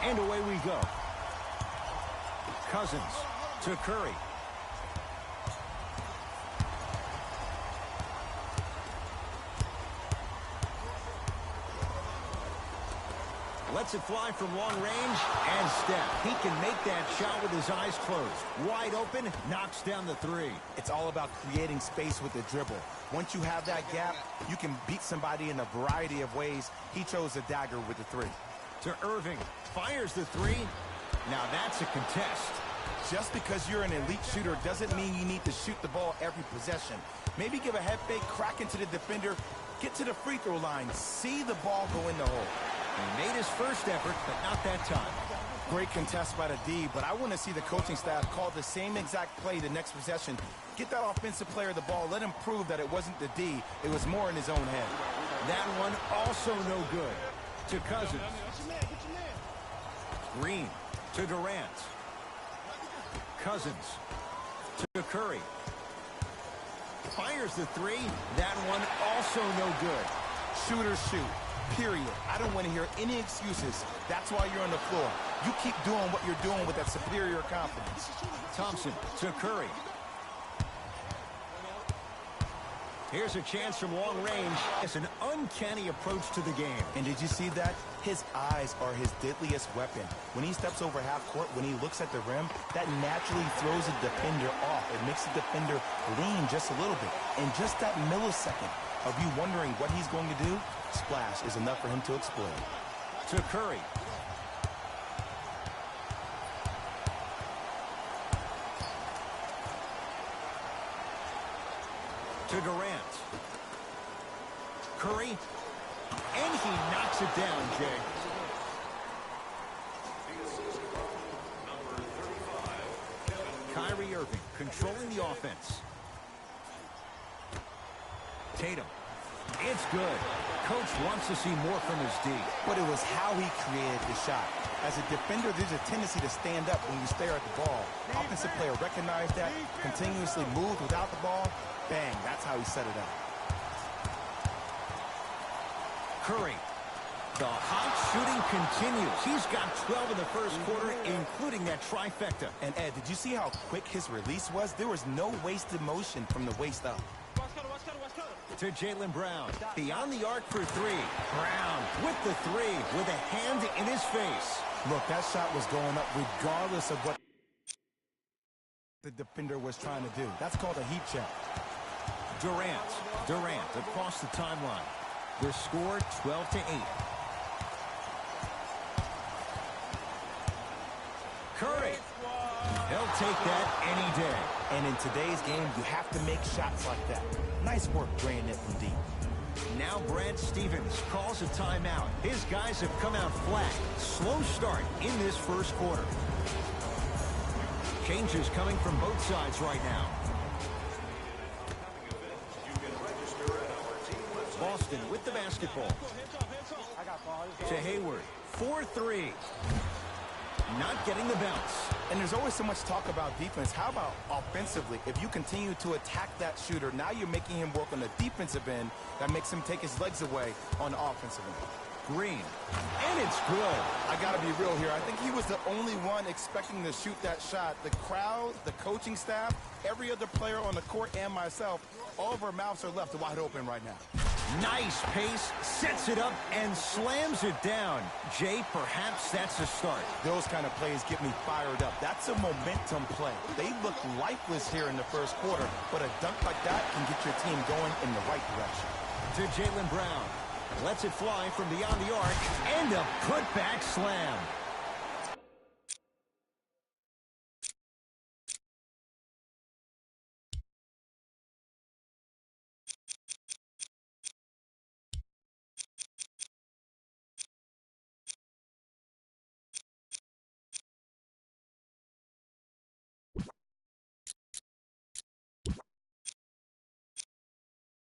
And away we go. Cousins to Curry. Lets it fly from long range, and Steph. He can make that shot with his eyes closed. Wide open, knocks down the three. It's all about creating space with the dribble. Once you have that gap, you can beat somebody in a variety of ways. He chose the dagger with the three. To Irving, fires the three. Now that's a contest. Just because you're an elite shooter doesn't mean you need to shoot the ball every possession. Maybe give a head fake, crack into the defender, get to the free throw line, see the ball go in the hole. He made his first effort, but not that time. Great contest by the D, but I want to see the coaching staff call the same exact play the next possession. Get that offensive player the ball. Let him prove that it wasn't the D. It was more in his own head. That one also no good. To Cousins. Green to Durant. Cousins to Curry. Fires the three. That one also no good. Shooters shoot. Period. I don't want to hear any excuses. That's why you're on the floor. You keep doing what you're doing with that superior confidence. Thompson to Curry. Here's a chance from long range. It's an uncanny approach to the game. And did you see that? His eyes are his deadliest weapon. When he steps over half court, when he looks at the rim, that naturally throws the defender off. It makes the defender lean just a little bit. And just that millisecond of you wondering what he's going to do, splash is enough for him to explode. To Curry. To Durant. Curry. And he knocks it down, Jay. Kyrie Irving controlling the offense. Tatum. It's good. Coach wants to see more from his D. But it was how he created the shot. As a defender, there's a tendency to stand up when you stare at the ball. Offensive player recognized that, continuously moved without the ball. Bang, that's how he set it up. Curry. The hot shooting continues. He's got 12 in the first quarter, including that trifecta. And Ed, did you see how quick his release was? There was no wasted motion from the waist up. To Jaylen Brown. Beyond the arc for three. Brown with the three, with a hand in his face. Look, that shot was going up regardless of what the defender was trying to do. That's called a heat check. Durant across the timeline. The score 12-8. Curry. He'll take that any day. And in today's game, you have to make shots like that. Nice work draining it from deep. Now Brad Stevens calls a timeout. His guys have come out flat. Slow start in this first quarter. Changes coming from both sides right now. Boston with the basketball. To Hayward. 4-3. Not getting the bounce. And there's always so much talk about defense. How about offensively? If you continue to attack that shooter, now you're making him work on the defensive end. That makes him take his legs away on the offensive end. Green. And it's good. I got to be real here. I think he was the only one expecting to shoot that shot. The crowd, the coaching staff, every other player on the court, and myself, all of our mouths are left wide open right now. Nice pace, sets it up, and slams it down. Jay, perhaps that's a start. Those kind of plays get me fired up. That's a momentum play. They look lifeless here in the first quarter, but a dunk like that can get your team going in the right direction. To Jaylen Brown. Lets it fly from beyond the arc, and a putback slam.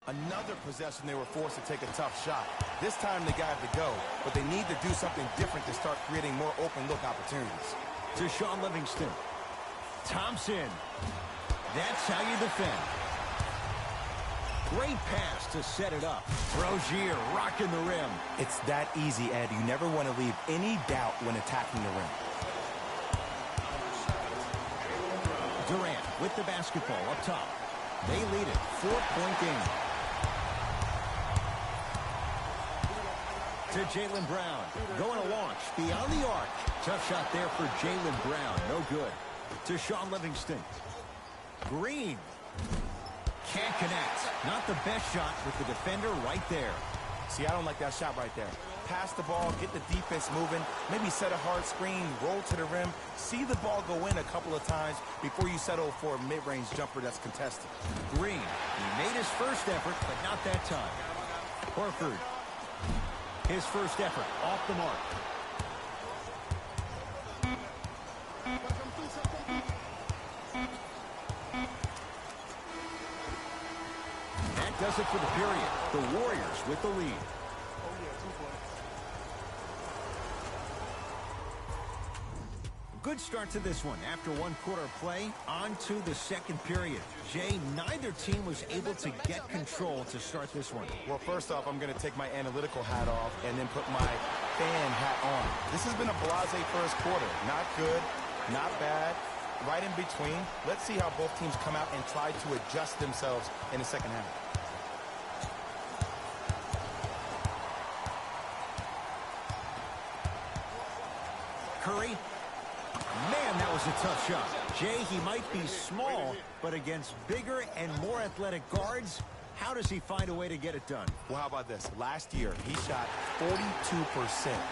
Another possession, they were forced to take a tough shot. This time they got to go, but they need to do something different to start creating more open look opportunities. To Shaun Livingston. Thompson. That's how you defend. Great pass to set it up. Rozier rocking the rim. It's that easy, Ed. You never want to leave any doubt when attacking the rim. Durant with the basketball up top. They lead it. 4-point game. To Jaylen Brown. Going to launch beyond the arc. Tough shot there for Jaylen Brown. No good. To Shaun Livingston. Green. Can't connect. Not the best shot with the defender right there. See, I don't like that shot right there. Pass the ball, get the defense moving, maybe set a hard screen, roll to the rim, see the ball go in a couple of times before you settle for a mid-range jumper that's contested. Green. He made his first effort, but not that time. Horford. His first effort off the mark. That does it for the period. The Warriors with the lead. Good start to this one. After one quarter of play, on to the second period. Jay, neither team was able to get control to start this one. Well, first off, I'm going to take my analytical hat off and then put my fan hat on. This has been a blasé first quarter. Not good, not bad, right in between. Let's see how both teams come out and try to adjust themselves in the second half. Curry. Man, that was a tough shot. Jay, he might be small, but against bigger and more athletic guards, how does he find a way to get it done? Well, how about this? Last year, he shot 42%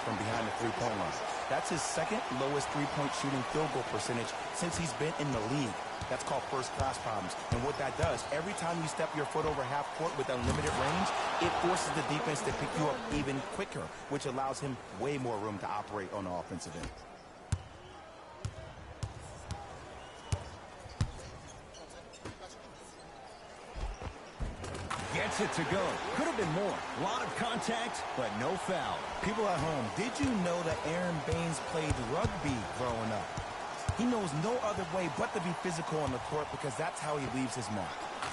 from behind the three-point line. That's his second lowest three-point shooting field goal percentage since he's been in the league. That's called first-class problems. And what that does, every time you step your foot over half court with unlimited range, it forces the defense to pick you up even quicker, which allows him way more room to operate on the offensive end. Gets it to go. Could have been more. A lot of contact, but no foul. People at home, did you know that Aaron Baines played rugby growing up? He knows no other way but to be physical on the court because that's how he leaves his mark.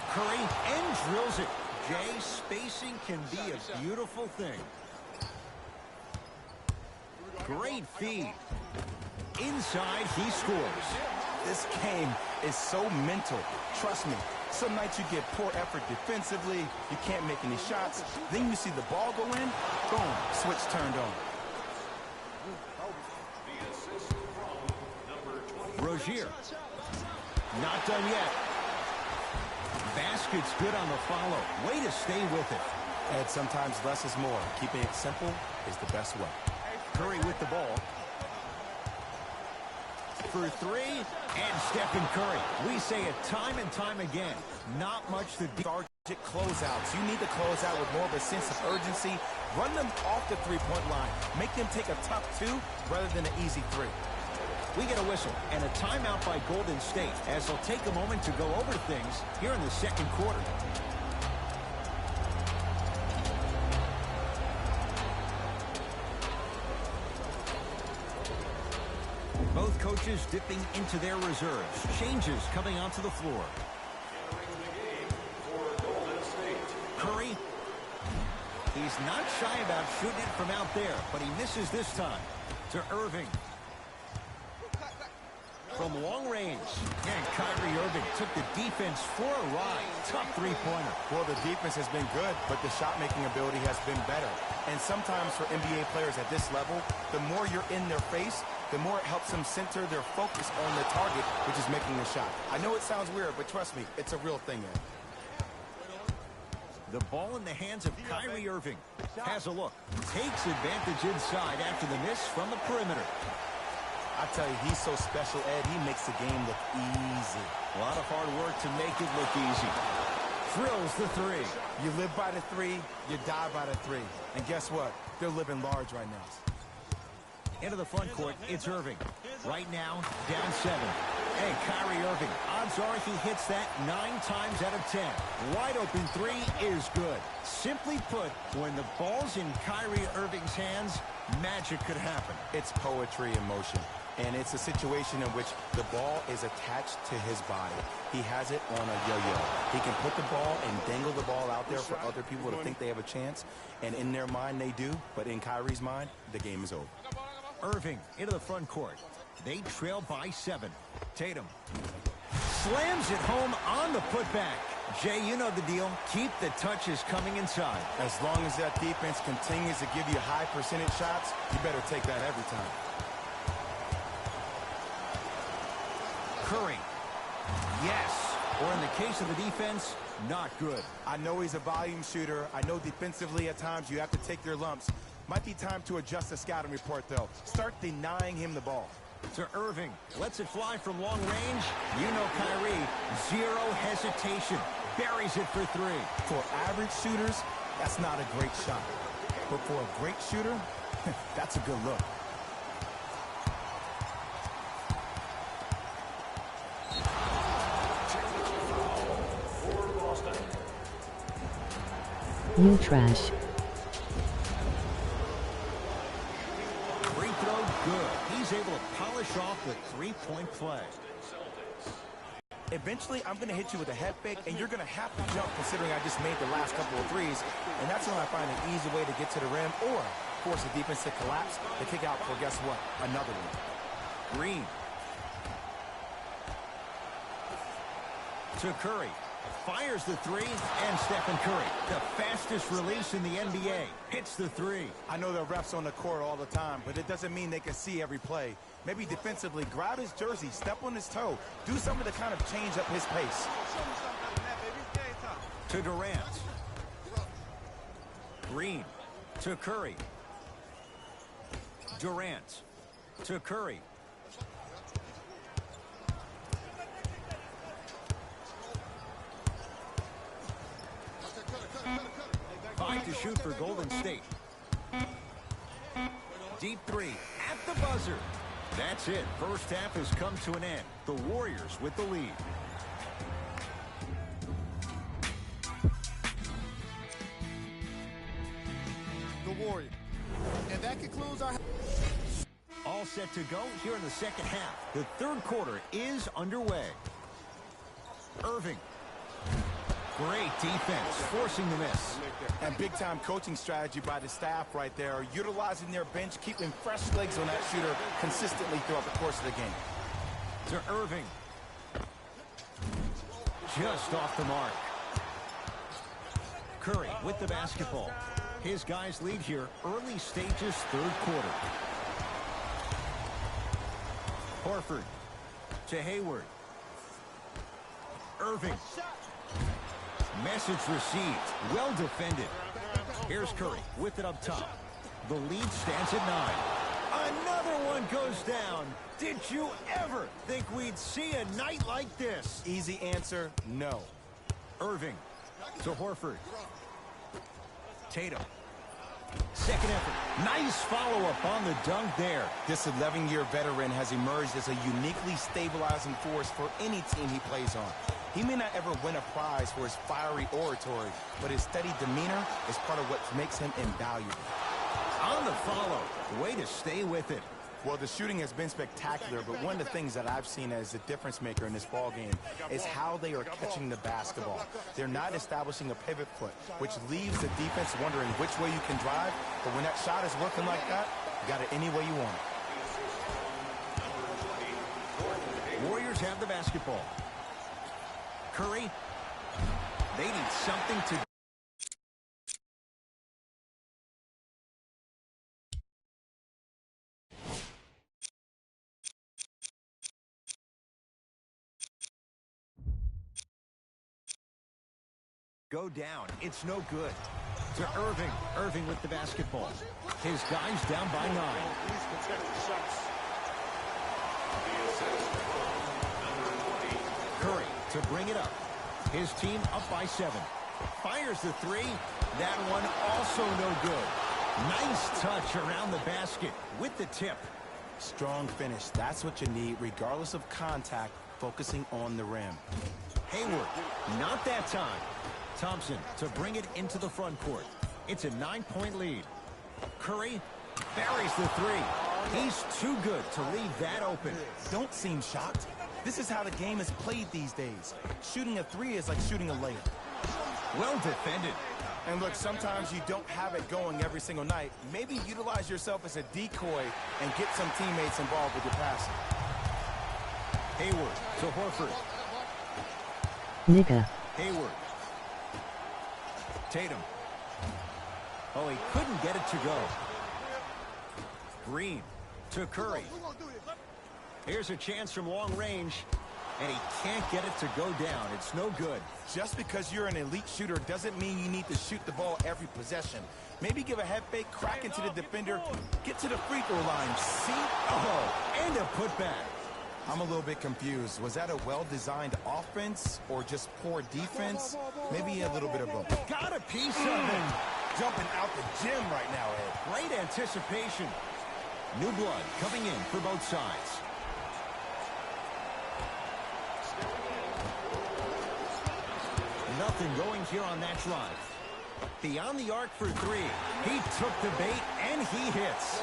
Curry and drills it. Jay, spacing can be a beautiful thing. Great feed. Inside, he scores. This game is so mental. Trust me. Some nights you get poor effort defensively, you can't make any shots, then you see the ball go in, boom, switch turned on. Rozier. Not done yet. Basket's good on the follow. Way to stay with it. And sometimes less is more. Keeping it simple is the best way. Curry with the ball. For three, and Stephen Curry. We say it time and time again. Not much to do. Target closeouts. You need to close out with more of a sense of urgency. Run them off the three-point line. Make them take a tough two rather than an easy three. We get a whistle and a timeout by Golden State as they'll take a moment to go over things here in the second quarter. Both coaches dipping into their reserves. Changes coming onto the floor. Curry. He's not shy about shooting it from out there, but he misses this time. To Irving. From long range. And Kyrie Irving took the defense for a ride. Tough three-pointer. Well, the defense has been good, but the shot-making ability has been better. And sometimes for NBA players at this level, the more you're in their face, the more it helps them center their focus on the target, which is making the shot. I know it sounds weird, but trust me, it's a real thing, man. The ball in the hands of Kyrie Irving. Has a look. Takes advantage inside after the miss from the perimeter. I tell you, he's so special, Ed. He makes the game look easy. A lot of hard work to make it look easy. Drills the three. You live by the three, you die by the three. And guess what? They're living large right now. Into the front court, it's Irving. Right now, down 7. And Kyrie Irving, odds are he hits that 9 times out of 10. Wide open three is good. Simply put, when the ball's in Kyrie Irving's hands, magic could happen. It's poetry in motion. And it's a situation in which the ball is attached to his body. He has it on a yo-yo. He can put the ball and dangle the ball out there for other people to think they have a chance. And in their mind, they do. But in Kyrie's mind, the game is over. Irving into the front court. They trail by 7. Tatum slams it home on the putback. Jay, you know the deal. Keep the touches coming inside. As long as that defense continues to give you high percentage shots, you better take that every time. Curry. Yes. Or in the case of the defense, not good. I know he's a volume shooter. I know defensively at times you have to take your lumps. Might be time to adjust the scouting report, though. Start denying him the ball. To Irving. Lets it fly from long range. You know Kyrie. Zero hesitation. Buries it for 3. For average shooters, that's not a great shot. But for a great shooter, that's a good look. You trash. Free throw good. He's able to polish off the 3-point play. Eventually, I'm going to hit you with a head fake, and you're going to have to jump considering I just made the last couple of threes. And that's when I find an easy way to get to the rim or force the defense to collapse to kick out for, guess what, another one. Green. To Curry. Fires the 3, and Stephen Curry, the fastest release in the NBA, hits the 3. I know the refs on the court all the time, but it doesn't mean they can see every play. Maybe defensively, grab his jersey, step on his toe, do something to kind of change up his pace. To Durant. Green. To Curry. Durant. To Curry. To shoot for Golden State. Deep 3 at the buzzer. That's it. First half has come to an end. The Warriors with the lead. The Warriors. And that concludes our... All set to go here in the second half. The third quarter is underway. Irving. Great defense, forcing the miss. And big-time coaching strategy by the staff right there, utilizing their bench, keeping fresh legs on that shooter consistently throughout the course of the game. To Irving. Just off the mark. Curry with the basketball. His guys lead here, early stages, third quarter. Horford. To Hayward. Irving. Message received. Well defended. Here's Curry with it up top. The lead stands at 9. Another one goes down. Did you ever think we'd see a night like this? Easy answer, no. Irving to Horford. Tatum. Second effort. Nice follow-up on the dunk there. This 11-year veteran has emerged as a uniquely stabilizing force for any team he plays on. He may not ever win a prize for his fiery oratory, but his steady demeanor is part of what makes him invaluable. On the follow. Way to stay with it. Well, the shooting has been spectacular, but one of the things that I've seen as the difference maker in this ball game is how they are catching the basketball. They're not establishing a pivot foot, which leaves the defense wondering which way you can drive, but when that shot is working like that, you got it any way you want it. Warriors have the basketball. Curry, they need something to... go down. It's no good. To Irving. Irving with the basketball. His guys down by 9. Curry to bring it up. His team up by 7. Fires the 3. That one also no good. Nice touch around the basket with the tip. Strong finish. That's what you need, regardless of contact, focusing on the rim. Hayward, not that time. Thompson to bring it into the front court. It's a 9-point lead. Curry buries the 3. He's too good to leave that open. Don't seem shocked. This is how the game is played these days. Shooting a three is like shooting a layup. Well defended. And look, sometimes you don't have it going every single night. Maybe utilize yourself as a decoy and get some teammates involved with your passing. Hayward to Horford. Nigga. Hayward. Tatum. Oh, he couldn't get it to go. Green to Curry. Here's a chance from long range, and he can't get it to go down. It's no good. Just because you're an elite shooter doesn't mean you need to shoot the ball every possession. Maybe give a head fake, crack into the defender, get to the free throw line. See? Oh, and a putback. I'm a little bit confused. Was that a well-designed offense or just poor defense? Maybe a little bit of both. Got a piece of him. Jumping out the gym right now, Ed. Great anticipation. New blood coming in for both sides. Nothing going here on that drive. Beyond the arc for three. He took the bait, and he hits.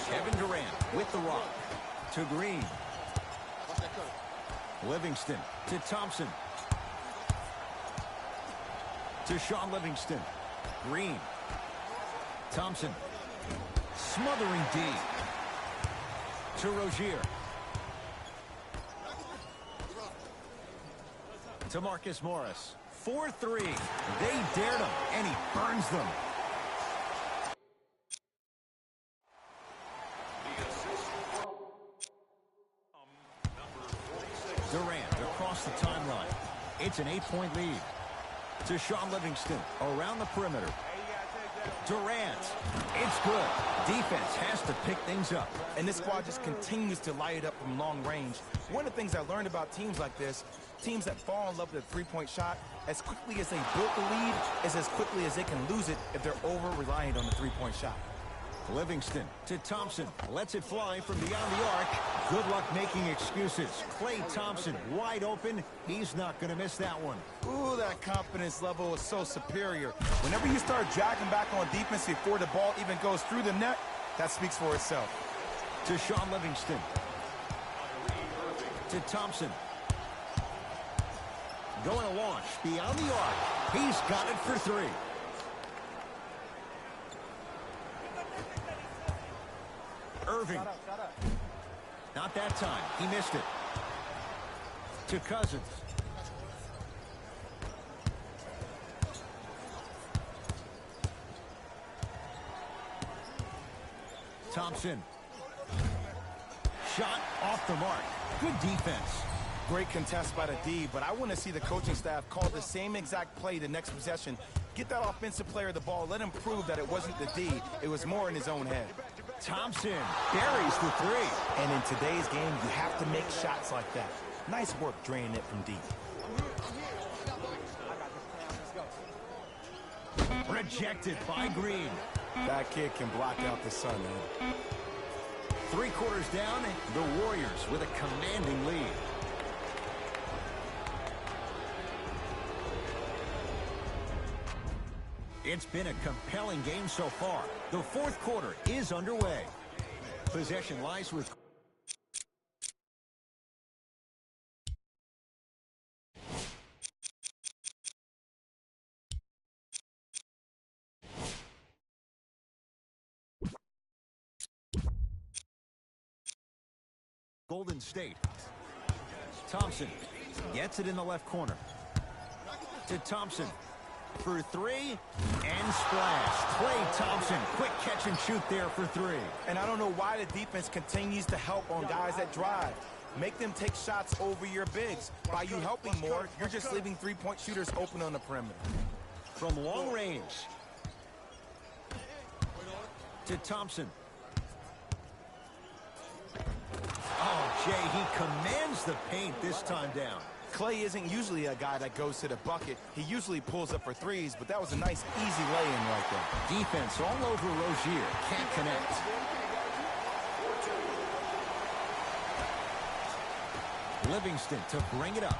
Kevin Durant with the rock. To Green. Livingston to Thompson. To Shaun Livingston. Green. Thompson. Smothering D. To Rozier. To Marcus Morris. 4-3. They dared him, and he burns them. Durant across the timeline. It's an 8-point lead. To Shaun Livingston around the perimeter. Durant. It's good. Defense has to pick things up. And this squad just continues to light it up from long range. One of the things I learned about teams like this, teams that fall in love with a three-point shot, as quickly as they built the lead is as quickly as they can lose it if they're over-reliant on the three-point shot. Livingston to Thompson. Lets it fly from beyond the arc. Good luck making excuses. Klay Thompson wide open. He's not going to miss that one. Ooh, that confidence level is so superior. Whenever you start dragging back on defense before the ball even goes through the net, that speaks for itself. To Shaun Livingston. To Thompson. Going to launch beyond the arc. He's got it for three. Irving. Not that time. He missed it. To Cousins. Thompson. Shot off the mark. Good defense. Great contest by the D, but I want to see the coaching staff call the same exact play the next possession. Get that offensive player the ball. Let him prove that it wasn't the D. It was more in his own head. Thompson buries the three. And in today's game, you have to make shots like that. Nice work draining it from deep. Rejected by Green. That kid can block out the sun, man. 3 quarters down, the Warriors with a commanding lead. It's been a compelling game so far. The fourth quarter is underway. Possession lies with Golden State. Thompson gets it in the left corner. To Thompson. For three, and splash. Klay Thompson, quick catch and shoot there for three. And I don't know why the defense continues to help on guys that drive. Make them take shots over your bigs. By you helping more, you're just leaving three-point shooters open on the perimeter. From long range. To Thompson. Oh, Jay, he commands the paint this time down. Klay isn't usually a guy that goes to the bucket. He usually pulls up for threes, but that was a nice, easy lay-in right there. Defense all over Rozier. Can't connect. Livingston to bring it up.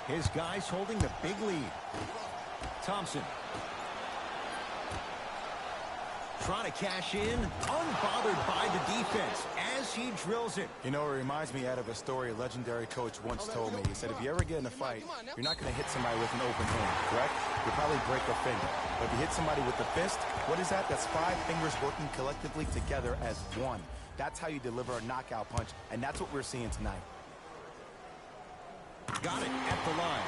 His guys holding the big lead. Thompson. Trying to cash in, unbothered by the defense as he drills it. You know, it reminds me out of a story a legendary coach once told me. He said, if you ever get in a fight, you're not going to hit somebody with an open hand, correct? You'll probably break a finger. But if you hit somebody with the fist, what is that? That's 5 fingers working collectively together as one. That's how you deliver a knockout punch, and that's what we're seeing tonight. Got it at the line.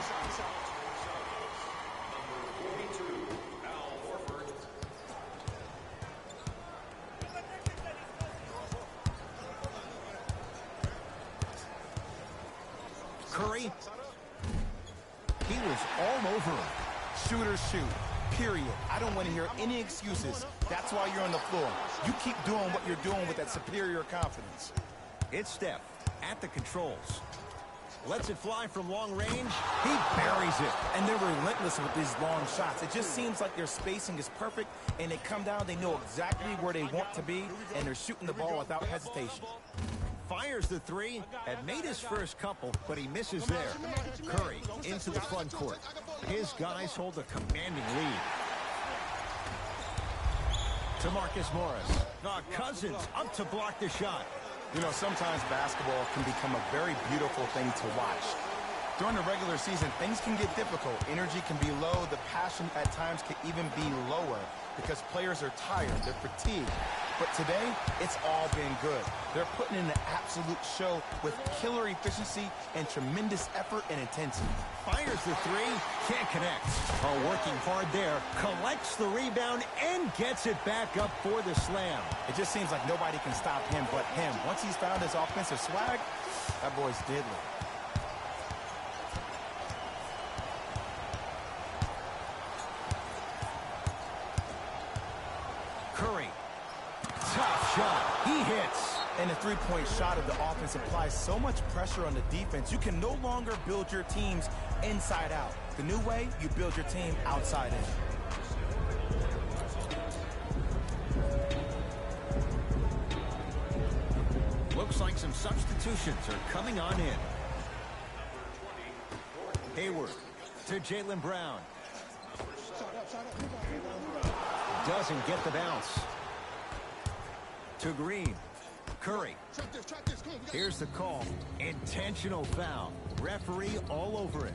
Curry. He was all over him. Shooters shoot, period. I don't want to hear any excuses. That's why you're on the floor. You keep doing what you're doing with that superior confidence. It's Steph at the controls. Lets it fly from long range. He buries it. And they're relentless with these long shots. It just seems like their spacing is perfect, and they come down, they know exactly where they want to be, and they're shooting the ball without hesitation. Fires the three, had made his first couple, but he misses there. Curry into the front court. His guys hold a commanding lead. To Marcus Morris. Cousins up to block the shot. You know, sometimes basketball can become a very beautiful thing to watch. During the regular season, things can get difficult. Energy can be low. The passion at times can even be lower because players are tired. They're fatigued. But today, it's all been good. They're putting in an absolute show with killer efficiency and tremendous effort and intensity. Fires the three, can't connect. Working hard there, collects the rebound and gets it back up for the slam. It just seems like nobody can stop him but him. Once he's found his offensive swag, that boy's deadly. Curry. Tough shot. He hits. And the three-point shot of the offense applies so much pressure on the defense, you can no longer build your teams inside out. The new way, you build your team outside in. Looks like some substitutions are coming on in. Hayward to Jaylen Brown. Doesn't get the bounce. To Green. Curry. Here's the call. Intentional foul. Referee all over it.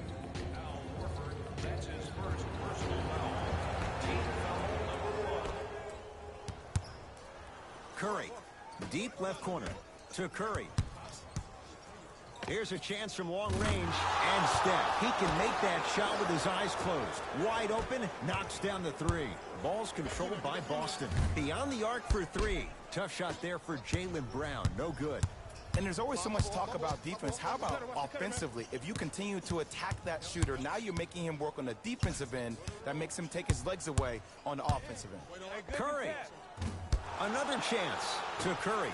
Curry. Deep left corner. To Curry. Here's a chance from long range. And Steph. He can make that shot with his eyes closed. Wide open. Knocks down the three. Ball's controlled by Boston. Beyond the arc for three. Tough shot there for Jaylen Brown. No good. And there's always so much talk about defense. How about offensively? If you continue to attack that shooter, now you're making him work on the defensive end. That makes him take his legs away on the offensive end. Curry. Another chance to Curry.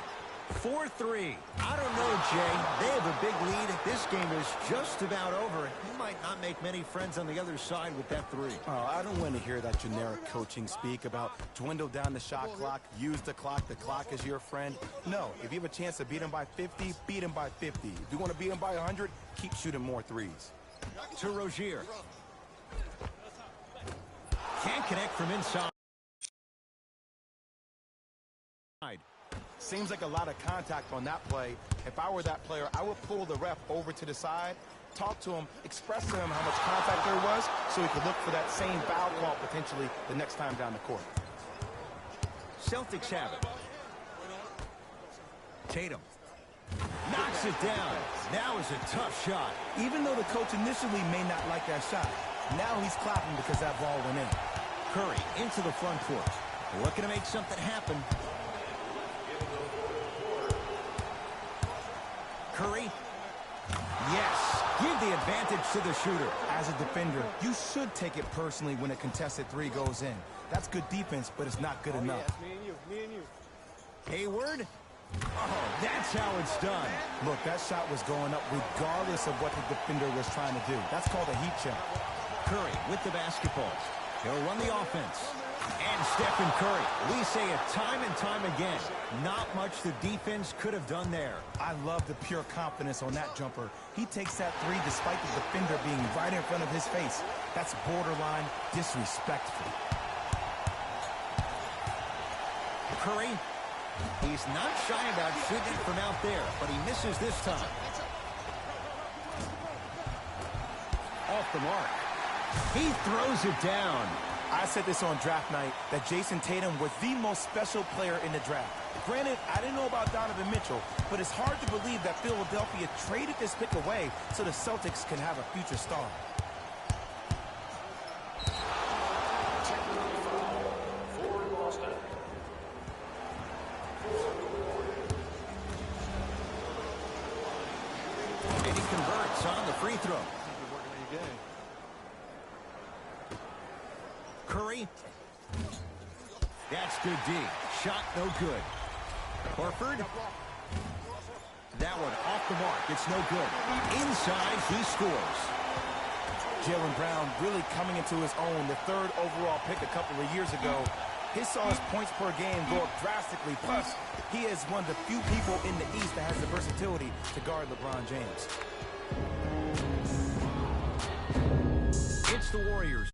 4-3. I don't know, Jay. They have a big lead. This game is just about over. He might not make many friends on the other side with that three. Oh, I don't want to hear that generic coaching speak about dwindle down the shot clock, use the clock is your friend. No, if you have a chance to beat him by 50, beat him by 50. If you want to beat him by 100, keep shooting more threes. To Rozier. Can't connect from inside. Seems like a lot of contact on that play. If I were that player, I would pull the ref over to the side, talk to him, express to him how much contact there was so he could look for that same foul call potentially the next time down the court. Celtics have it. Tatum knocks it down. Now is a tough shot. Even though the coach initially may not like that shot, now he's clapping because that ball went in. Curry into the front court. Looking to make something happen. Curry. Yes. Give the advantage to the shooter. As a defender, you should take it personally when a contested three goes in. That's good defense, but it's not good enough. Me and you. Hayward. Oh, that's how it's done. Look, that shot was going up regardless of what the defender was trying to do. That's called a heat check. Curry with the basketball. He'll run the offense. And Stephen Curry. We say it time and time again. Not much the defense could have done there. I love the pure confidence on that jumper. He takes that three despite the defender being right in front of his face. That's borderline disrespectful. Curry. He's not shy about shooting it from out there, but he misses this time. Off the mark. He throws it down. I said this on draft night, that Jason Tatum was the most special player in the draft. Granted, I didn't know about Donovan Mitchell, but it's hard to believe that Philadelphia traded this pick away so the Celtics can have a future star. And he converts on the free throw. Curry. That's good D. Shot no good. Horford. That one off the mark. It's no good. Inside, he scores. Jaylen Brown really coming into his own, the third overall pick a couple of years ago. He saw his points per game go up drastically. Plus, he is one of the few people in the East that has the versatility to guard LeBron James. It's the Warriors.